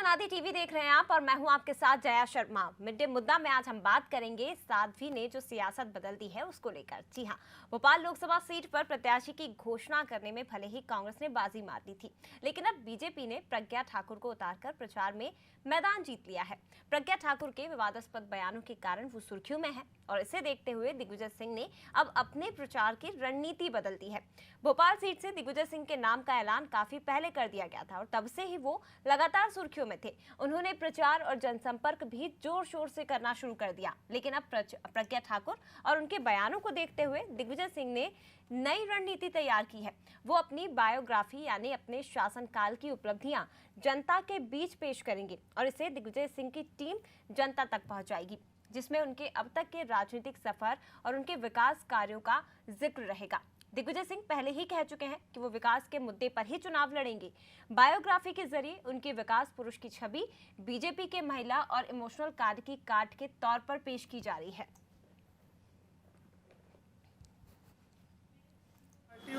आदि टीवी देख रहे हैं आप और मैं हूं आपके साथ जया शर्मा। मिड डे मुद्दा में आज हम बात करेंगे साध्वी ने जो सियासत बदल दी है उसको लेकर। जी हां, भोपाल लोकसभा सीट पर प्रत्याशी की घोषणा करने में भले ही कांग्रेस ने बाजी मार ली थी, लेकिन अब बीजेपी ने प्रज्ञा ठाकुर को उतारकर प्रचार में मैदान जीत लिया है। प्रज्ञा ठाकुर के विवादास्पद बयानों के कारण वो सुर्खियों में है और इसे देखते हुए दिग्विजय सिंह ने अब अपने प्रचार की रणनीति बदल दी है। भोपाल सीट से दिग्विजय सिंह के नाम का ऐलान काफी पहले कर दिया गया था और तब से ही वो लगातार सुर्खियों में थे। उन्होंने प्रचार और जनसंपर्क भी जोर शोर से करना शुरू कर दिया, लेकिन अब प्रज्ञा ठाकुर और उनके बयानों को देखते हुए दिग्विजय सिंह ने नई रणनीति तैयार की है। वो अपनी बायोग्राफी यानी अपने शासनकाल की उपलब्धियां जनता के बीच पेश करेंगे और इसे दिग्विजय सिंह की टीम जनता तक पहुंचाएगी, जिसमें उनके अब तक के राजनीतिक सफर और उनके विकास कार्यों का जिक्र रहेगा। दिग्विजय सिंह पहले ही कह चुके हैं कि वो विकास के मुद्दे पर ही चुनाव लड़ेंगे। बायोग्राफी के जरिए उनकी विकास पुरुष की छवि बीजेपी के महिला और इमोशनल कार्ड की कार्ड के तौर पर पेश की जा रही है।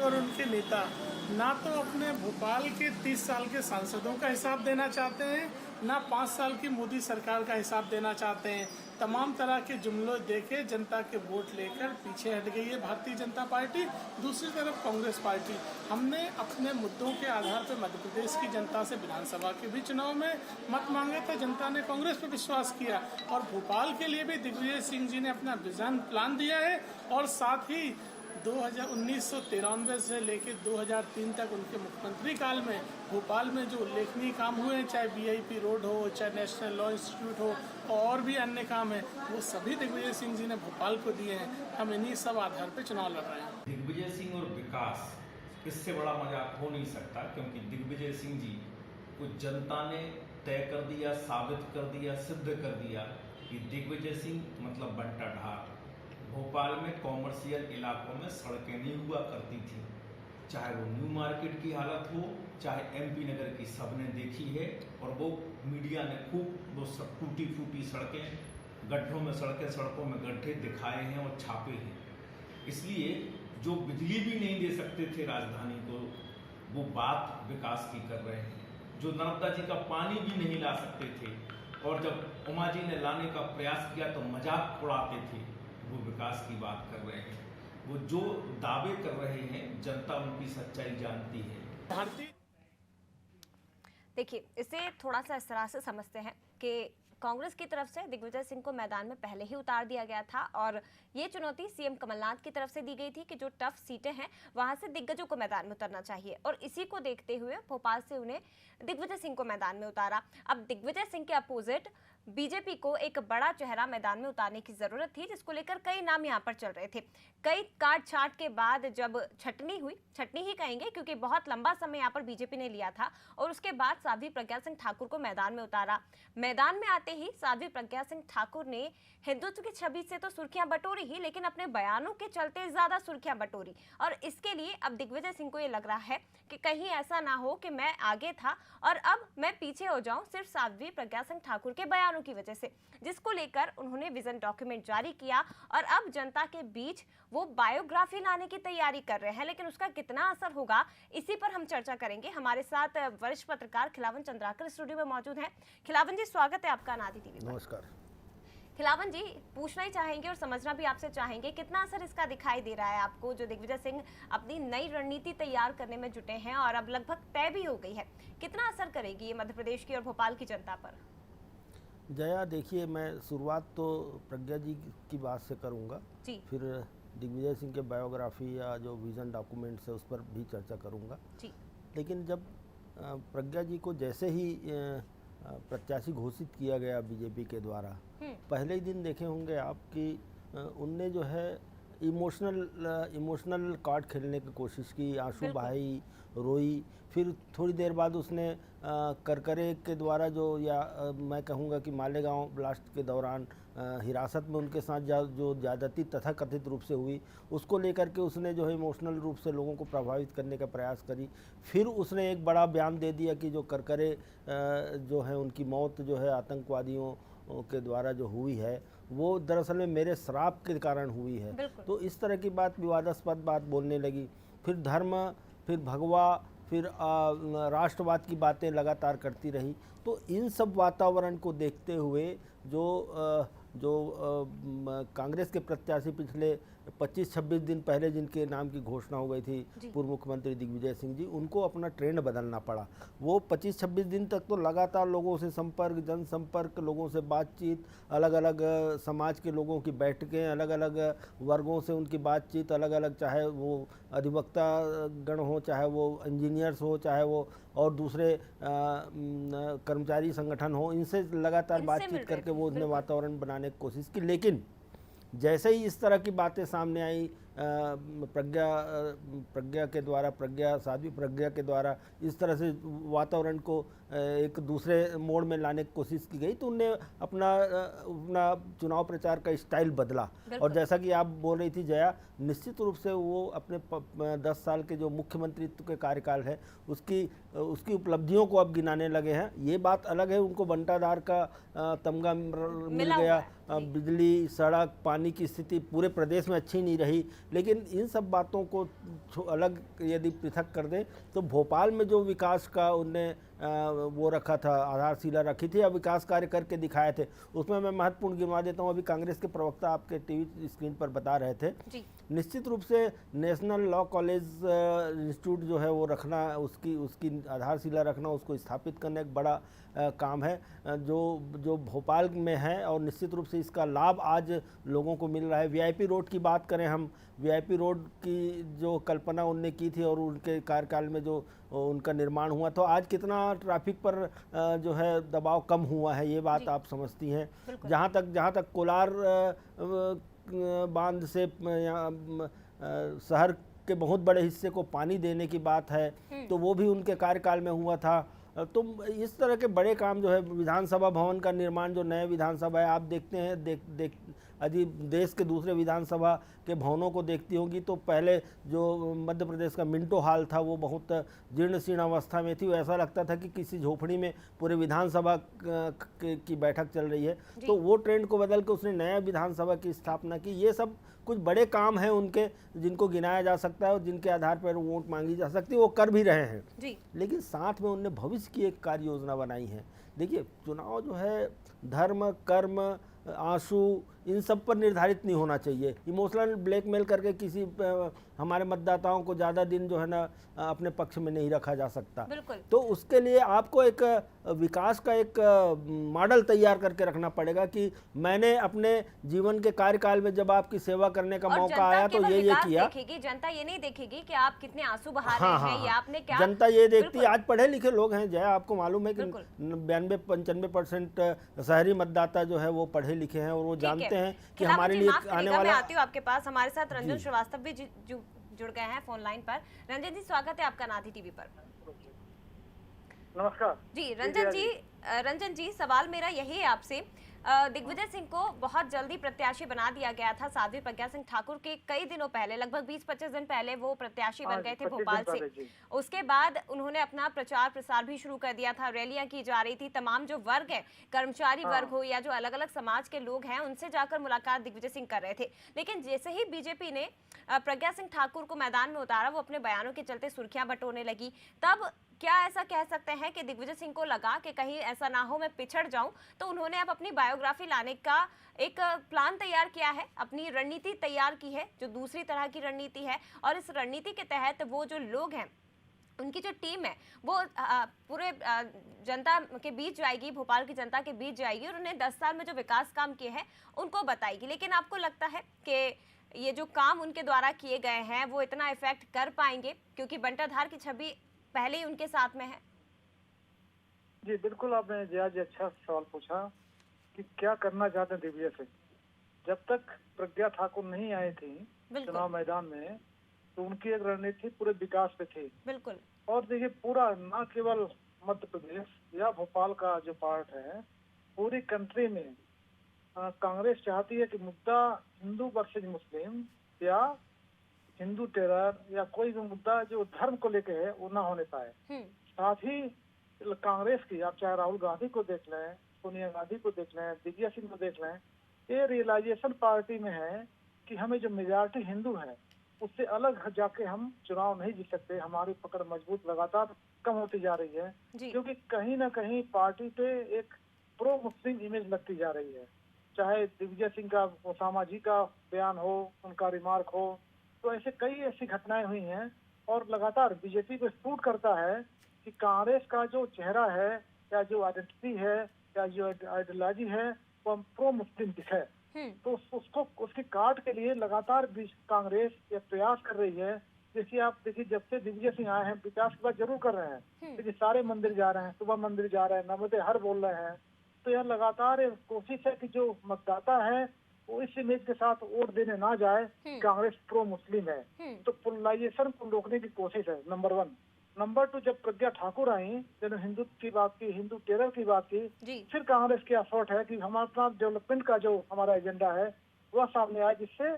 और उनके नेता ना तो अपने भोपाल के 30 साल के सांसदों का हिसाब देना चाहते हैं, ना 5 साल की मोदी सरकार का हिसाब देना चाहते हैं। तमाम तरह के जुमलों देके जनता के वोट लेकर पीछे हट गई है भारतीय जनता पार्टी। दूसरी तरफ कांग्रेस पार्टी, हमने अपने मुद्दों के आधार पर मध्य प्रदेश की जनता से विधानसभा के भी चुनाव में मत मांगे थे। जनता ने कांग्रेस पर विश्वास किया और भोपाल के लिए भी दिग्विजय सिंह जी ने अपना विजन प्लान दिया है और साथ ही 1993 से लेकर 2003 तक उनके मुख्यमंत्री काल में भोपाल में जो उल्लेखनीय काम हुए हैं, चाहे बीआईपी रोड हो, चाहे नेशनल लॉ इंस्टीट्यूट हो और भी अन्य काम है, वो सभी दिग्विजय सिंह जी ने भोपाल को दिए हैं। हम इन्हीं सब आधार पर चुनाव लड़ रहे हैं। दिग्विजय सिंह और विकास, इससे बड़ा मजाक हो नहीं सकता, क्योंकि दिग्विजय सिंह जी को जनता ने तय कर दिया, साबित कर दिया, सिद्ध कर दिया कि दिग्विजय सिंह मतलब बंटा ढाल। भोपाल में कॉमर्शियल इलाकों में सड़कें नहीं हुआ करती थी, चाहे वो न्यू मार्केट की हालत हो, चाहे एमपी नगर की, सबने देखी है और वो मीडिया ने खूब वो सब टूटी फूटी सड़कें, गड्ढों में सड़कें, सड़कों में गड्ढे दिखाए हैं और छापे हैं। इसलिए जो बिजली भी नहीं दे सकते थे राजधानी को, वो बात विकास की कर रहे हैं। जो नर्मदा जी का पानी भी नहीं ला सकते थे और जब उमा जी ने लाने का प्रयास किया तो मजाक उड़ाते थे, वो विकास की बात कर रहे हैं। वो जो दावे कर रहे हैं, जनता उनकी सच्चाई जानती है। भारतीय देखिए, इसे थोड़ा सा इस तरह से समझते हैं कि कांग्रेस की तरफ से दिग्विजय सिंह को मैदान में पहले ही उतार दिया गया था और ये चुनौती सीएम कमलनाथ की तरफ से दी गई थी कि जो टफ सीटें हैं वहां से दिग्गजों को मैदान में उतरना चाहिए और इसी को देखते हुए भोपाल से उन्हें दिग्विजय सिंह को मैदान में उतारा। अब दिग्विजय सिंह के अपोजिट बीजेपी को एक बड़ा चेहरा मैदान में उतारने की जरूरत थी, जिसको लेकर कई नाम यहाँ पर चल रहे थे। कई काट छाट के बाद जब छटनी हुई, छटनी ही कहेंगे क्योंकि बहुत लंबा समय यहाँ पर बीजेपी ने लिया था और उसके बाद साध्वी प्रज्ञा सिंह ठाकुर को मैदान में उतारा। मैदान में आते ही साध्वी प्रज्ञा सिंह ठाकुर ने हिंदुत्व की छवि से तो सुर्खियां बटोरी ही, लेकिन अपने बयानों के चलते ज्यादा सुर्खियां बटोरी और इसके लिए अब दिग्विजय सिंह को ये लग रहा है कि कहीं ऐसा ना हो कि मैं आगे था और अब मैं पीछे हो जाऊं सिर्फ साध्वी प्रज्ञा सिंह ठाकुर के बयानों की वजह से, जिसको लेकर उन्होंने विजन डॉक्यूमेंट जारी किया और अब जनता के बीच वो बायोग्राफी लाने की तैयारी कर रहे हैं। लेकिन उसका कितना असर होगा, इसी पर हम चर्चा करेंगे। हमारे साथ वरिष्ठ पत्रकार खिलावन चंद्राकर स्टूडियो में मौजूद हैं। खिलावन जी, स्वागत है आपका आदि टीवी पर। नमस्कार। खिलावन जी, पूछना ही चाहेंगे और समझना भी आपसे चाहेंगे, कितना असर इसका दिखाई दे रहा है आपको, जो दिग्विजय सिंह अपनी नई रणनीति तैयार करने में जुटे हैं और अब लगभग तय भी हो गई है, कितना असर करेगी ये मध्य प्रदेश की और भोपाल की जनता पर? जया, देखिए, मैं शुरुआत तो प्रज्ञा जी की बात से करूंगा, फिर दिग्विजय सिंह के बायोग्राफी या जो विजन डॉक्यूमेंट्स है उस पर भी चर्चा करूंगा। लेकिन जब प्रज्ञा जी को जैसे ही प्रत्याशी घोषित किया गया बीजेपी के द्वारा, पहले ही दिन देखे होंगे आप कि उनने जो है इमोशनल कार्ड खेलने की कोशिश की, आंसू बहाई, रोई। फिर थोड़ी देर बाद उसने करकरे के द्वारा जो, या मैं कहूँगा कि मालेगांव ब्लास्ट के दौरान हिरासत में उनके साथ जो ज़्यादती तथा कथित रूप से हुई, उसको लेकर के उसने जो है इमोशनल रूप से लोगों को प्रभावित करने का प्रयास करी। फिर उसने एक बड़ा बयान दे दिया कि जो करकरे जो है उनकी मौत जो है आतंकवादियों के द्वारा जो हुई है वो दरअसल में मेरे श्राप के कारण हुई है। तो इस तरह की बात, विवादास्पद बात बोलने लगी। फिर धर्म, फिर भगवा, फिर राष्ट्रवाद की बातें लगातार करती रही। तो इन सब वातावरण को देखते हुए कांग्रेस के प्रत्याशी पिछले 25-26 दिन पहले जिनके नाम की घोषणा हो गई थी, पूर्व मुख्यमंत्री दिग्विजय सिंह जी, उनको अपना ट्रेंड बदलना पड़ा। वो 25-26 दिन तक तो लगातार लोगों से संपर्क, जनसंपर्क, लोगों से बातचीत, अलग अलग समाज के लोगों की बैठकें, अलग अलग वर्गों से उनकी बातचीत, अलग अलग, चाहे वो अधिवक्ता गण हो, चाहे वो इंजीनियर्स हो, चाहे वो और दूसरे कर्मचारी संगठन हो, इनसे लगातार बातचीत करके वो उन्हें वातावरण बनाने की कोशिश की। लेकिन जैसे ही इस तरह की बातें सामने आई, साध्वी प्रज्ञा के द्वारा इस तरह से वातावरण को एक दूसरे मोड़ में लाने की कोशिश की गई, तो उनने अपना चुनाव प्रचार का स्टाइल बदला। और जैसा कि आप बोल रही थी जया, निश्चित रूप से वो अपने 10 साल के जो मुख्यमंत्रित्व के कार्यकाल है उसकी उपलब्धियों को अब गिनाने लगे हैं। ये बात अलग है, उनको बंटाधार का तमगा मिल गया, बिजली, सड़क, पानी की स्थिति पूरे प्रदेश में अच्छी नहीं रही, लेकिन इन सब बातों को अलग यदि पृथक कर दें तो भोपाल में जो विकास का उनने वो रखा था, आधारशिला रखी थी या विकास कार्य करके दिखाए थे, उसमें मैं महत्वपूर्ण गिनवा देता हूँ। अभी कांग्रेस के प्रवक्ता आपके टीवी स्क्रीन पर बता रहे थे जी। निश्चित रूप से नेशनल लॉ कॉलेज इंस्टीट्यूट जो है वो रखना, उसकी आधारशिला रखना, उसको स्थापित करना एक बड़ा काम है जो भोपाल में है, और निश्चित रूप से इसका लाभ आज लोगों को मिल रहा है। वीआईपी रोड की बात करें हम, वीआईपी रोड की जो कल्पना उनने की थी और उनके कार्यकाल में जो उनका निर्माण हुआ, तो आज कितना ट्रैफिक पर जो है दबाव कम हुआ है, ये बात आप समझती हैं। जहाँ तक कोलार बांध से शहर के बहुत बड़े हिस्से को पानी देने की बात है, तो वो भी उनके कार्यकाल में हुआ था। तो इस तरह के बड़े काम जो है, विधानसभा भवन का निर्माण, जो नए विधानसभा है, आप देखते हैं यदि देश के दूसरे विधानसभा के भवनों को देखती होंगी तो पहले जो मध्य प्रदेश का मिंटो हॉल था वो बहुत जीर्ण शीर्ण अवस्था में थी। ऐसा लगता था कि किसी झोपड़ी में पूरे विधानसभा की बैठक चल रही है। तो वो ट्रेंड को बदल के उसने नया विधानसभा की स्थापना की। ये सब कुछ बड़े काम हैं उनके, जिनको गिनाया जा सकता है और जिनके आधार पर वोट मांगी जा सकती है, वो कर भी रहे हैं जी। लेकिन साथ में उनने भविष्य की एक कार्य योजना बनाई है। देखिए, चुनाव जो है धर्म, कर्म, आंसू, इन सब पर निर्धारित नहीं होना चाहिए। इमोशनल ब्लैकमेल करके किसी हमारे मतदाताओं को ज़्यादा दिन जो है ना अपने पक्ष में नहीं रखा जा सकता। तो उसके लिए आपको एक विकास का एक मॉडल तैयार करके रखना पड़ेगा कि मैंने अपने जीवन के कार्यकाल में जब आपकी सेवा करने का मौका आया तो ये किया। जनता ये नहीं देखेगी कि आप कितने आंसू बहा रहे हैं या आपने क्या, जनता ये देखती है। आज पढ़े लिखे लोग हैं जया, आपको मालूम है कि 92-95% शहरी मतदाता जो है वो पढ़े लिखे हैं और वो जानते हैं कि हमारे लिए आने वाला। मैं आती हूँ आपके पास, हमारे साथ रंजन श्रीवास्तव भी जुड़ गए हैं फोन लाइन पर। रंजन जी, स्वागत है आपका नाथी टीवी पर। नमस्कार जी। रंजन जी, सवाल मेरा यही है आपसे, दिग्विजय सिंह को बहुत जल्दी प्रत्याशी बना दिया गया था। साध्वी प्रज्ञा सिंह ठाकुर के कई दिनों पहले, लगभग 20-25 दिन पहले वो प्रत्याशी बन गए थे भोपाल से। उसके बाद उन्होंने अपना प्रचार प्रसार भी शुरू कर दिया था, रैलियां की जा रही थी। तमाम जो वर्ग है, कर्मचारी वर्ग हो या जो अलग अलग समाज के लोग हैं, उनसे जाकर मुलाकात दिग्विजय सिंह कर रहे थे। लेकिन जैसे ही बीजेपी ने प्रज्ञा सिंह ठाकुर को मैदान में उतारा, वो अपने बयानों के चलते सुर्खियां बटोरने लगी। तब क्या ऐसा कह सकते हैं कि दिग्विजय सिंह को लगा कि कहीं ऐसा ना हो मैं पिछड़ जाऊं, तो उन्होंने अब अपनी बायोग्राफी लाने का एक प्लान तैयार किया है, अपनी रणनीति तैयार की है, जो दूसरी तरह की रणनीति है। और इस रणनीति के तहत वो जो लोग हैं, उनकी जो टीम है, वो पूरे जनता के बीच जाएगी, भोपाल की जनता के बीच जाएगी और उन्हें 10 साल में जो विकास काम किए हैं उनको बताएगी। लेकिन आपको लगता है कि ये जो काम उनके द्वारा किए गए हैं वो इतना इफेक्ट कर पाएंगे, क्योंकि बंटाधार की छवि पहले ही उनके साथ में है? जी बिल्कुल, आपने जया जी अच्छा सवाल पूछा कि क्या करना चाहते हैं दिग्विजय सिंह। जब तक प्रज्ञा ठाकुर नहीं आई थी चुनाव मैदान में, तो उनकी एक रणनीति पूरे विकास पे थी। बिल्कुल। और देखिए, पूरा न केवल मध्य प्रदेश या भोपाल का जो पार्ट है, पूरी कंट्री में कांग्रेस चाहती है कि मुद्दा हिंदू वर्सेज मुस्लिम या हिंदू टेरर या कोई भी मुद्दा जो धर्म को लेके है वो ना होने पाए। साथ ही कांग्रेस की, आप चाहे राहुल गांधी को देख लें, सोनिया गांधी को देख लें, दिग्विजय सिंह को देख लें, ये रियलाइजेशन पार्टी में है कि हमें जो मेजॉरिटी हिंदू है उससे अलग जाके हम चुनाव नहीं जीत सकते। हमारी पकड़ मजबूत लगातार कम होती जा रही है, जी क्योंकि कहीं ना कहीं पार्टी पे एक प्रो मुस्लिम इमेज लगती जा रही है। चाहे दिग्विजय सिंह का, ओसामा जी का बयान हो, उनका रिमार्क हो, तो ऐसे कई ऐसी घटनाएं हुई हैं और लगातार बीजेपी को सूट करता है कि कांग्रेस का जो चेहरा है या जो आइडेंटिटी है या जो आइडियोलॉजी है वो प्रो मुस्लिम दिखे। तो उसको उसकी काट के लिए लगातार कांग्रेस ये प्रयास कर रही है। जैसे आप देखिए, जब से दिग्विजय सिंह आए हैं विकास की बात जरूर कर रहे हैं, देखिए सारे मंदिर जा रहे हैं, सुबह मंदिर जा रहे हैं, नर्मदे हर बोल रहे हैं। तो यह लगातार एक कोशिश है कि जो मतदाता है वो इस इमेज के साथ वोट देने ना जाए कांग्रेस प्रो मुस्लिम है। तो पोलराइजेशन को रोकने की कोशिश है, नंबर 1। नंबर 2, जब प्रज्ञा ठाकुर आई, जब हिंदुत्व की बात की, हिंदू टेरर की बात की, फिर कांग्रेस की एफर्ट है कि हमारा डेवलपमेंट का जो हमारा एजेंडा है वह सामने आए, जिससे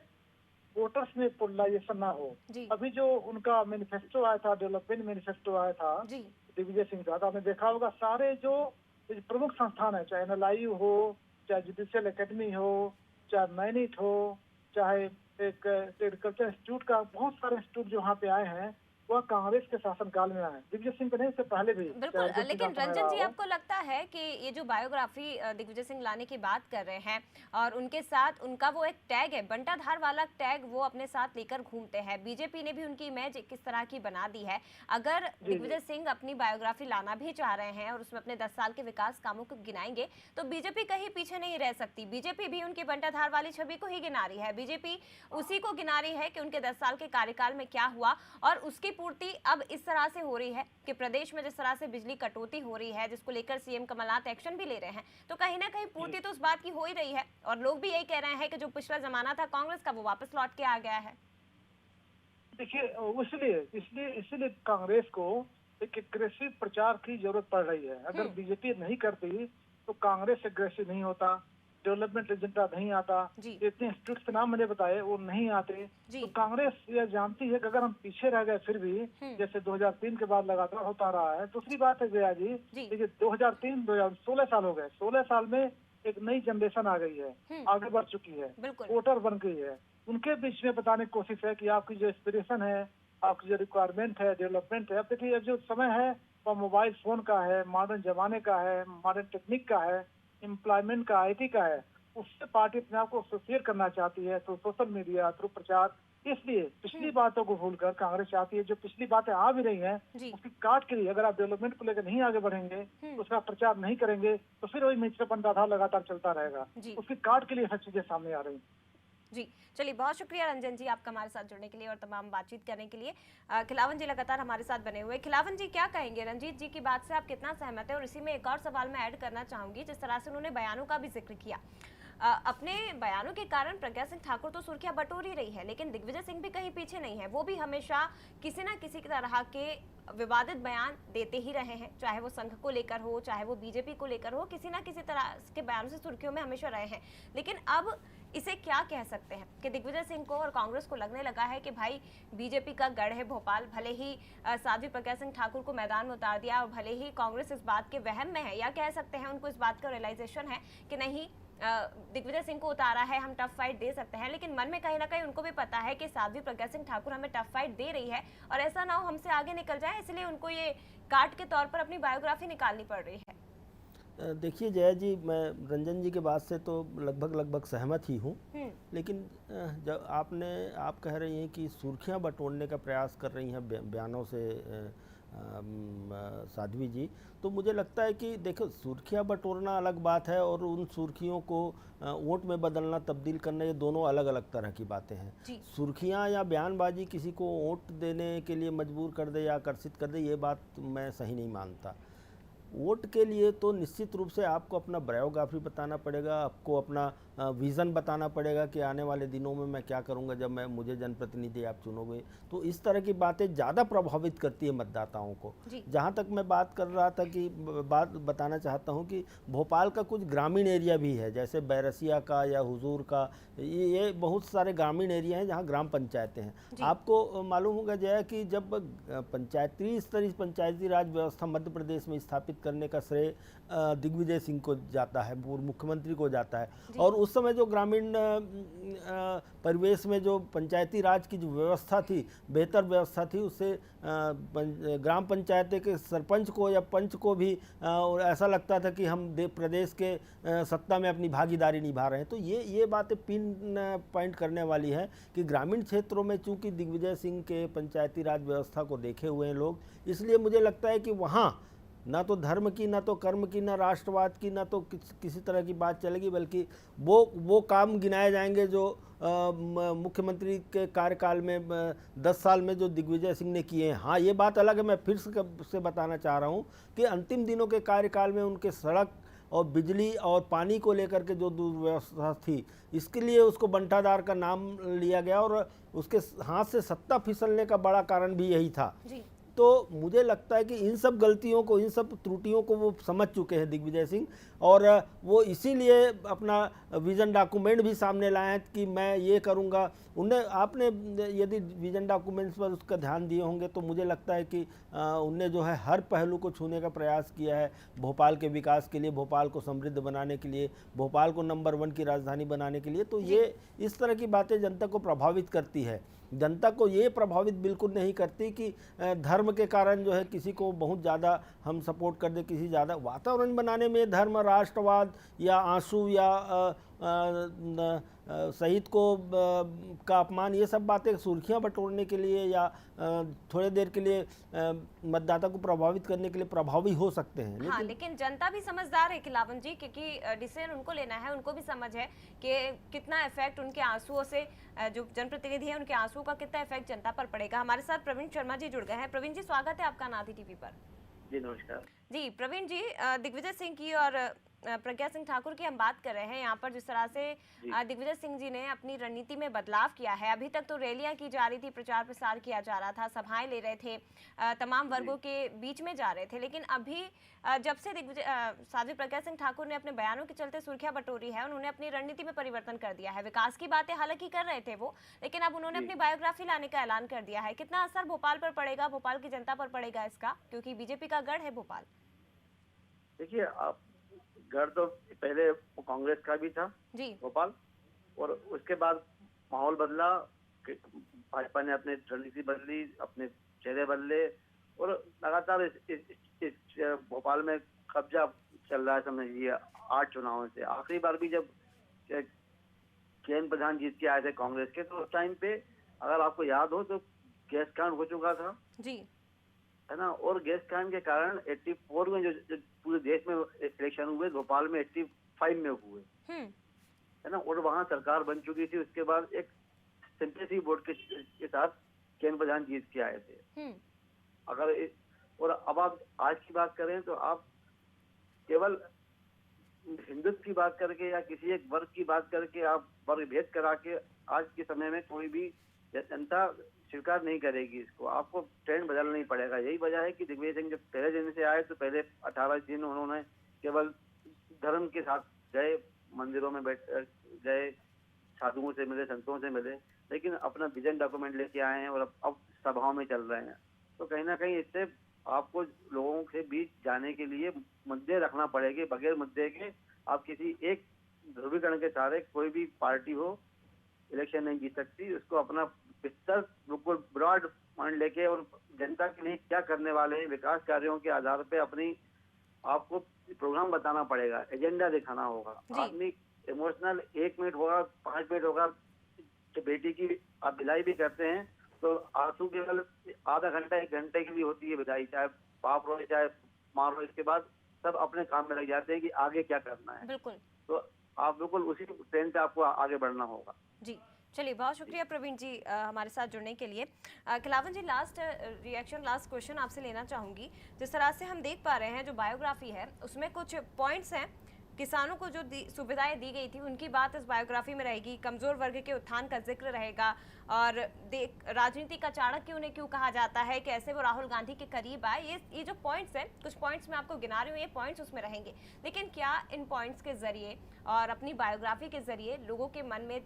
वोटर्स में पोलराइजेशन ना हो। अभी जो उनका मैनिफेस्टो आया था, डेवलपमेंट मैनिफेस्टो आया था दिग्विजय सिंह का, तो आपने देखा होगा सारे जो प्रमुख संस्थान है, चाहे NLIU हो, चाहे जुडिशियल एकेडमी हो, चाहे मैनिट हो, चाहे एक एग्रीकल्चर इंस्टीट्यूट का, बहुत सारे इंस्टीट्यूट जो यहाँ पे आए हैं वह कांग्रेस के शासनकाल में आए, दिग्विजय सिंह के नहीं, इससे पहले भी। बिल्कुल, लेकिन रंजन जी आपको लगता है कि ये जो बायोग्राफी दिग्विजय सिंह लाने की बात कर रहे हैं और उनके साथ उनका वो एक टैग है, बंटाधार वाला टैग, वो अपने साथ लेकर घूमते हैं, बीजेपी ने भी उनकी इमेज किस तरह की बना दी है। अगर दिग्विजय सिंह अपनी बायोग्राफी लाना भी चाह रहे हैं और उसमें अपने 10 साल के विकास कामों को गिनाएंगे तो बीजेपी कहीं पीछे नहीं रह सकती। बीजेपी भी उनकी बंटाधार वाली छवि को ही गिना रही है, बीजेपी उसी को गिना रही है कि उनके 10 साल के कार्यकाल में क्या हुआ, और उसकी पूर्ति अब इस तरह से हो रही है कि प्रदेश में जिस तरह से बिजली कटौती हो रही है, जिसको लेकर सीएम कमलनाथ एक्शन भी ले रहे हैं, तो कहीं ना कहीं पूर्ति तो उस बात की हो ही रही है। और लोग भी यही कह रहे हैं कि जो पिछला जमाना था कांग्रेस का वो वापस लौट के आ गया है। देखिए, इसलिए कांग्रेस को एक एग्रेसिव प्रचार की जरूरत पड़ रही है। अगर बीजेपी नहीं करती तो कांग्रेस एग्रेसिव नहीं होता, डेवलपमेंट एजेंडा नहीं आता, इतने इंस्टीट्यूट के नाम मैंने बताए वो नहीं आते। तो कांग्रेस यह जानती है कि अगर हम पीछे रह गए फिर भी, जैसे 2003 के बाद लगातार होता रहा है। दूसरी बात है जया जी, देखिए 2016 साल हो गए, 16 साल में एक नई जनरेशन आ गई है, आगे बढ़ चुकी है, वोटर बन गई है। उनके बीच में बताने की कोशिश है कि आपकी जो एस्पिरेशन है, आपकी जो रिक्वायरमेंट है, डेवलपमेंट है, अब देखिए जो समय है वो मोबाइल फोन का है, मॉडर्न जमाने का है, मॉडर्न टेक्निक का है, एम्प्लॉयमेंट का, IT का है। उससे पार्टी अपने आप को एसोसिएट करना चाहती है, तो सोशल मीडिया थ्रू प्रचार। इसलिए पिछली बातों को भूलकर कांग्रेस चाहती है, जो पिछली बातें आ भी रही हैं उसकी काट के लिए, अगर आप डेवलपमेंट को लेकर नहीं आगे बढ़ेंगे, उसका प्रचार नहीं करेंगे, तो फिर वही मित्र पंडाधार लगातार चलता रहेगा। उसकी काट के लिए हर चीजें सामने आ रही हैं। जी चलिए, बहुत शुक्रिया रंजन जी आपका हमारे साथ जुड़ने के लिए और तमाम बातचीत करने के लिए। खिलावन जी लगातार हमारे साथ बने हुए। खिलावन जी क्या कहेंगे, रंजीत जी की बात से आप कितना सहमत है? और इसी में एक और सवाल मैं ऐड करना चाहूंगी, जिस तरह से उन्होंने बयानों का भी जिक्र किया, अपने बयानों के कारण प्रज्ञा सिंह ठाकुर तो सुर्खियां बटोर ही रही है, लेकिन दिग्विजय सिंह भी कहीं पीछे नहीं है। वो भी हमेशा किसी ना किसी तरह के विवादित बयान देते ही रहे हैं, चाहे वो संघ को लेकर हो, चाहे वो बीजेपी को लेकर हो, किसी ना किसी तरह के बयानों से सुर्खियों में हमेशा रहे हैं। लेकिन अब इसे क्या कह सकते हैं कि दिग्विजय सिंह को और कांग्रेस को लगने लगा है कि भाई बीजेपी का गढ़ है भोपाल, भले ही साध्वी प्रज्ञा सिंह ठाकुर को मैदान में उतार दिया और भले ही कांग्रेस इस बात के वहम में है, या कह सकते हैं उनको इस बात का रियलाइजेशन है कि नहीं दिग्विजय सिंह को उतारा है, हम टफ फाइट दे सकते हैं, लेकिन मन में कहीं ना कहीं उनको भी पता है कि साध्वी प्रज्ञा सिंह ठाकुर हमें टफ फाइट दे रही है और ऐसा ना हो हमसे आगे निकल जाए, इसलिए उनको ये काट के तौर पर अपनी बायोग्राफी निकालनी पड़ रही है। देखिए जया जी, मैं रंजन जी के बात से तो लगभग सहमत ही हूँ, लेकिन जब आप कह रही हैं कि सुर्खियाँ बटोरने का प्रयास कर रही हैं बयानों से साध्वी जी, तो मुझे लगता है कि देखो सुर्खियाँ बटोरना अलग बात है और उन सुर्खियों को वोट में बदलना, तब्दील करना, ये दोनों अलग अलग तरह की बातें हैं। सुर्खियाँ या बयानबाजी किसी को वोट देने के लिए मजबूर कर दे या आकर्षित कर दे, ये बात मैं सही नहीं मानता। वोट के लिए तो निश्चित रूप से आपको अपना बायोग्राफी बताना पड़ेगा, आपको अपना विज़न बताना पड़ेगा कि आने वाले दिनों में मैं क्या करूंगा जब मुझे जनप्रतिनिधि आप चुनोगे। तो इस तरह की बातें ज़्यादा प्रभावित करती है मतदाताओं को। जहाँ तक मैं बात कर रहा था कि बात बताना चाहता हूँ कि भोपाल का कुछ ग्रामीण एरिया भी है, जैसे बैरसिया का या हुजूर का, ये बहुत सारे ग्रामीण एरिया हैं जहाँ ग्राम पंचायतें हैं। आपको मालूम होगा जया कि जब पंचायती राज व्यवस्था मध्य प्रदेश में स्थापित करने का श्रेय दिग्विजय सिंह को जाता है, पूर्व मुख्यमंत्री को जाता है, और उस समय जो ग्रामीण परिवेश में जो पंचायती राज की जो व्यवस्था थी, बेहतर व्यवस्था थी, उससे ग्राम पंचायत के सरपंच को या पंच को भी ऐसा लगता था कि हम प्रदेश के सत्ता में अपनी भागीदारी निभा रहे हैं। तो ये बातें पिन पॉइंट करने वाली है कि ग्रामीण क्षेत्रों में चूंकि दिग्विजय सिंह के पंचायती राज व्यवस्था को देखे हुए हैं लोग, इसलिए मुझे लगता है कि वहाँ ना तो धर्म की, ना तो कर्म की, ना राष्ट्रवाद की, ना तो किसी तरह की बात चलेगी, बल्कि वो काम गिनाए जाएंगे जो मुख्यमंत्री के कार्यकाल में 10 साल में जो दिग्विजय सिंह ने किए हैं। हाँ, ये बात अलग है, मैं फिर से बताना चाह रहा हूँ कि अंतिम दिनों के कार्यकाल में उनके सड़क और बिजली और पानी को लेकर के जो दुर्व्यवस्था थी, इसके लिए उसको बंटाधार का नाम लिया गया और उसके हाथ से सत्ता फिसलने का बड़ा कारण भी यही था जी। तो मुझे लगता है कि इन सब गलतियों को, इन सब त्रुटियों को वो समझ चुके हैं दिग्विजय सिंह, और वो इसीलिए अपना विजन डॉक्यूमेंट भी सामने लाए हैं कि मैं ये करूँगा। आपने यदि विजन डॉक्यूमेंट्स पर उसका ध्यान दिए होंगे तो मुझे लगता है कि उनने जो है हर पहलू को छूने का प्रयास किया है, भोपाल के विकास के लिए, भोपाल को समृद्ध बनाने के लिए, भोपाल को नंबर 1 की राजधानी बनाने के लिए। तो ये इस तरह की बातें जनता को प्रभावित करती है। जनता को ये प्रभावित बिल्कुल नहीं करती कि धर्म के कारण जो है किसी को बहुत ज़्यादा हम सपोर्ट कर दे, किसी ज़्यादा वातावरण बनाने में धर्म, राष्ट्रवाद या आंसू या शहीद को का अपमान, ये सब बातें सुर्खियां बटोरने के लिए या थोड़े देर के लिए मतदाता को प्रभावित करने के लिए प्रभावी हो सकते हैं। हाँ, लेकिन जनता भी समझदार है खिलावन जी, क्योंकि डिसीजन उनको लेना है, उनको भी समझ है कि कितना इफेक्ट उनके आंसुओं से, जो जनप्रतिनिधि है उनके आंसुओं का कितना इफेक्ट जनता पर पड़ेगा। हमारे साथ प्रवीण शर्मा जी जुड़ गए हैं। प्रवीण जी, स्वागत है आपका नाथी टीवी पर। जी नमस्कार जी। प्रवीण जी, दिग्विजय सिंह की और प्रज्ञा सिंह ठाकुर की हम बात कर रहे हैं। यहाँ पर जिस तरह से दिग्विजय सिंह जी ने अपनी रणनीति में बदलाव किया है, अभी तक तो रैलियां की जा रही थी, प्रचार प्रसार किया जा रहा था, सभाएं ले रहे थे, तमाम वर्गों के बीच में जा रहे थे, लेकिन अभी जब से साध्वी प्रज्ञा सिंह ठाकुर ने अपने बयानों के चलते सुर्खियां बटोरी है, उन्होंने अपनी रणनीति में परिवर्तन कर दिया है। विकास की बातें हालांकि कर रहे थे वो, लेकिन अब उन्होंने अपनी बायोग्राफी लाने का ऐलान कर दिया है। कितना असर भोपाल पर पड़ेगा, भोपाल की जनता पर पड़ेगा इसका, क्योंकि बीजेपी का गढ़ है भोपाल? देखिए, आप गढ़ तो पहले कांग्रेस का भी था जी भोपाल, और उसके बाद माहौल बदला, भाजपा ने अपनी रणनीति बदली, अपने चेहरे बदले, और लगातार इस भोपाल में कब्जा चल रहा है, समझिए 8 चुनावों से। आखिरी बार भी जब केएन प्रधान जीत के आए थे कांग्रेस के, तो उस टाइम पे अगर आपको याद हो तो गैस कांड हो चुका था जी, है ना, और गैस कांड के कारण 84 में जो पूरे देश में इलेक्शन हुए, भोपाल में 85 में हुए, है ना, और वहाँ सरकार बन चुकी थी। उसके बाद एक सिंपैथी वोट के साथ केएन प्रधान जीत के आए थे। अगर और अब आप आज की बात करें तो आप केवल हिंदुत्व की बात करके या किसी एक वर्ग की बात करके आप वर्ग भेद करा के आज के समय में कोई भी जनता स्वीकार नहीं करेगी इसको। आपको ट्रेंड बदलना ही पड़ेगा। यही वजह है कि दिग्विजय सिंह जब पहले दिन से आए तो पहले 18 दिन उन्होंने केवल धर्म के साथ गए, मंदिरों में बैठ गए, साधुओं से मिले, संतों से मिले, लेकिन अपना विजन डॉक्यूमेंट लेके आए हैं और अब सभाओं में चल रहे हैं। तो कहीं ना कहीं इससे आपको लोगों के बीच जाने के लिए मुद्दे रखना पड़ेंगे। बगैर मुद्दे के आप किसी एक ध्रुवीकरण के सहारे कोई भी पार्टी हो इलेक्शन नहीं जीत सकती। उसको अपना विस्तार बिल्कुल ब्रॉड माइंड लेके और जनता के लिए क्या करने वाले हैं, विकास कार्यों के आधार पे अपनी आपको प्रोग्राम बताना पड़ेगा, एजेंडा दिखाना होगा। आदमी इमोशनल 1 मिनट होगा, 5 मिनट होगा, तो बेटी की आप विदाई भी करते हैं तो आंसू केवल आधा घंटा 1 घंटे की भी होती है विदाई, चाहे बाप रो चाहे माँ रो, इसके बाद सब अपने काम में लग जाते हैं कि आगे क्या करना है। बिल्कुल। तो आप बिल्कुल उसी ट्रेन पे आपको आगे बढ़ना होगा। जी, चलिए, बहुत शुक्रिया प्रवीण जी हमारे साथ जुड़ने के लिए। खिलावन जी, लास्ट रिएक्शन, लास्ट क्वेश्चन आपसे लेना चाहूँगी। जिस तरह से हम देख पा रहे हैं जो बायोग्राफी है उसमें कुछ पॉइंट्स हैं, किसानों को जो सुविधाएं दी गई थी उनकी बात इस बायोग्राफी में रहेगी, कमजोर वर्ग के उत्थान का जिक्र रहेगा, और राजनीति का चाणक्य उन्हें क्यों कहा जाता है, कैसे वो राहुल गांधी के करीब आए, ये जो पॉइंट्स हैं, कुछ पॉइंट्स मैं आपको गिना रही हूँ, ये पॉइंट्स उसमें रहेंगे। लेकिन क्या इन पॉइंट्स के जरिए और अपनी बायोग्राफी के जरिए लोगों के मन में,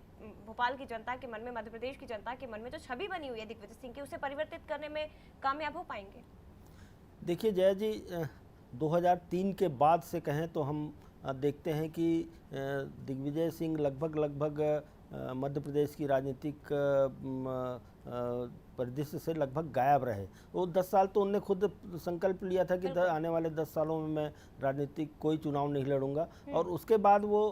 भोपाल की जनता के मन में, मध्य प्रदेश की जनता के मन में जो छवि बनी हुई है दिग्विजय सिंह की, उसे परिवर्तित करने में कामयाब हो पाएंगे? देखिए जया जी, 2003 के बाद से कहें तो हम देखते हैं कि दिग्विजय सिंह लगभग मध्य प्रदेश की राजनीतिक परिदृश्य से लगभग गायब रहे। वो 10 साल तो उनने खुद संकल्प लिया था कि आने वाले 10 सालों में मैं राजनीतिक कोई चुनाव नहीं लड़ूंगा, और उसके बाद वो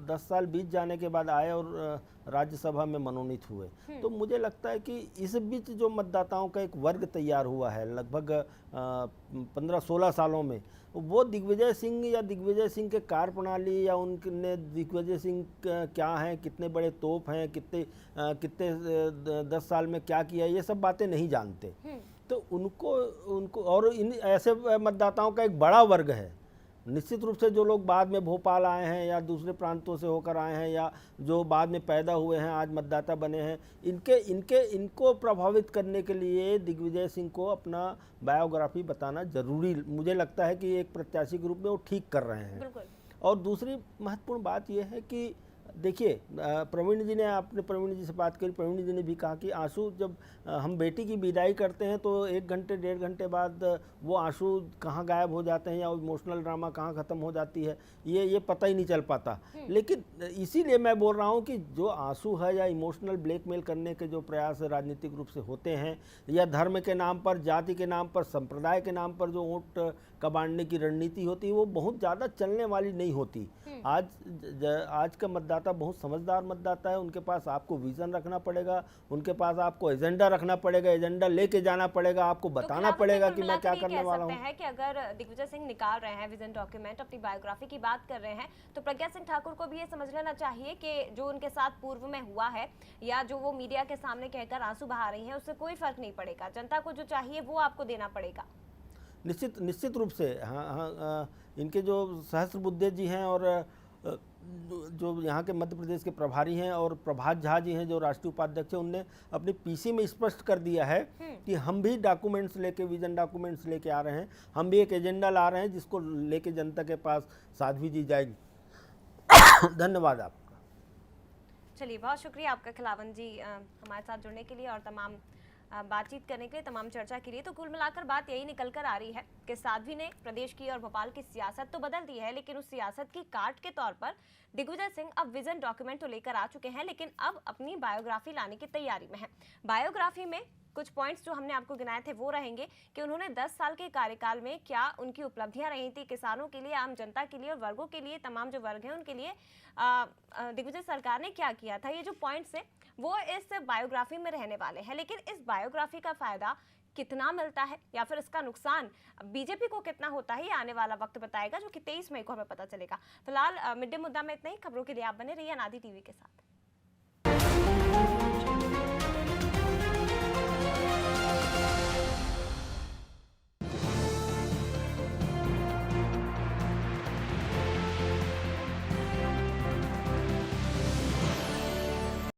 10 साल बीत जाने के बाद आए और राज्यसभा में मनोनीत हुए। तो मुझे लगता है कि इस बीच जो मतदाताओं का एक वर्ग तैयार हुआ है लगभग 15-16 सालों में, वो दिग्विजय सिंह या दिग्विजय सिंह के कार्यप्रणाली या उनने दिग्विजय सिंह क्या हैं, कितने बड़े तोप हैं, कितने 10 साल में क्या किया, ये सब बातें नहीं जानते। तो उनको और इन ऐसे मतदाताओं का एक बड़ा वर्ग है। निश्चित रूप से जो लोग बाद में भोपाल आए हैं या दूसरे प्रांतों से होकर आए हैं या जो बाद में पैदा हुए हैं आज मतदाता बने हैं, इनको प्रभावित करने के लिए दिग्विजय सिंह को अपना बायोग्राफी बताना जरूरी मुझे लगता है कि एक प्रत्याशी के रूप में वो ठीक कर रहे हैं। और दूसरी महत्वपूर्ण बात यह है कि देखिए, प्रवीण जी से बात करी, प्रवीण जी ने भी कहा कि आंसू जब हम बेटी की विदाई करते हैं तो 1 घंटे 1.5 घंटे बाद वो आंसू कहाँ गायब हो जाते हैं या इमोशनल ड्रामा कहाँ ख़त्म हो जाती है, ये पता ही नहीं चल पाता। लेकिन इसीलिए मैं बोल रहा हूँ कि जो आंसू है या इमोशनल ब्लैकमेल करने के जो प्रयास राजनीतिक रूप से होते हैं या धर्म के नाम पर, जाति के नाम पर, संप्रदाय के नाम पर जो वोट का बांटने की रणनीति होती है, वो बहुत ज़्यादा चलने वाली नहीं होती। आज का मतदाता बहुत समझदार मतदाता है। उनके पास आपको विजन रखना पड़ेगा, उनके पास आपको एजेंडा रखना पड़ेगा, एजेंडा लेके जाना पड़ेगा, आपको बताना पड़ेगा कि मैं क्या करने वाला हूँ। है कि अगर दिग्विजय सिंह निकाल रहे हैं विजन डॉक्यूमेंट, अपनी बायोग्राफी की बात कर रहे हैं, तो प्रज्ञा सिंह ठाकुर को भी ये समझ लेना चाहिए कि जो उनके साथ पूर्व में हुआ है या जो वो मीडिया के सामने कहकर आंसू बहा रही है, उससे कोई फर्क नहीं पड़ेगा। जनता को जो चाहिए वो आपको देना पड़ेगा। निश्चित रूप से। हाँ, इनके जो सहस्त्रबुद्धे जी हैं और जो यहाँ के मध्य प्रदेश के प्रभारी हैं और प्रभात झा जी हैं जो राष्ट्रीय उपाध्यक्ष हैं, उनने अपनी पीसी में स्पष्ट कर दिया है कि हम भी डॉक्यूमेंट्स लेके, विजन डॉक्यूमेंट्स लेके आ रहे हैं, हम भी एक एजेंडा ला रहे हैं जिसको लेके जनता के पास साध्वी जी जाएगी। धन्यवाद आपका। चलिए, बहुत शुक्रिया आपका खिलावन जी हमारे साथ जुड़ने के लिए और तमाम बातचीत करने के लिए, तमाम चर्चा के लिए। तो कुल मिलाकर बात यही निकल कर आ रही है कि साध्वी ने प्रदेश की और भोपाल की सियासत तो बदल दी है, लेकिन उस सियासत की काट के तौर पर दिग्विजय सिंह अब विजन डॉक्यूमेंट तो लेकर आ चुके हैं, लेकिन अब अपनी बायोग्राफी लाने की तैयारी में है। बायोग्राफी में कुछ पॉइंट्स जो हमने आपको गिनाए थे वो रहेंगे कि उन्होंने 10 साल के कार्यकाल में क्या उनकी उपलब्धियां रही थी किसानों के लिए, आम जनता के लिए और वर्गों के लिए, तमाम जो वर्ग हैं उनके लिए दिग्विजय सरकार ने क्या किया था। ये जो पॉइंट्स है वो इस बायोग्राफी में रहने वाले हैं, लेकिन इस बायोग्राफी का फायदा कितना मिलता है या फिर इसका नुकसान बीजेपी को कितना होता है, ये आने वाला वक्त बताएगा, जो कि 23 मई को हमें पता चलेगा। फिलहाल मिड डे मुद्दा में इतना ही। खबरों के लिए आप बने रहिए अनादि टीवी के साथ।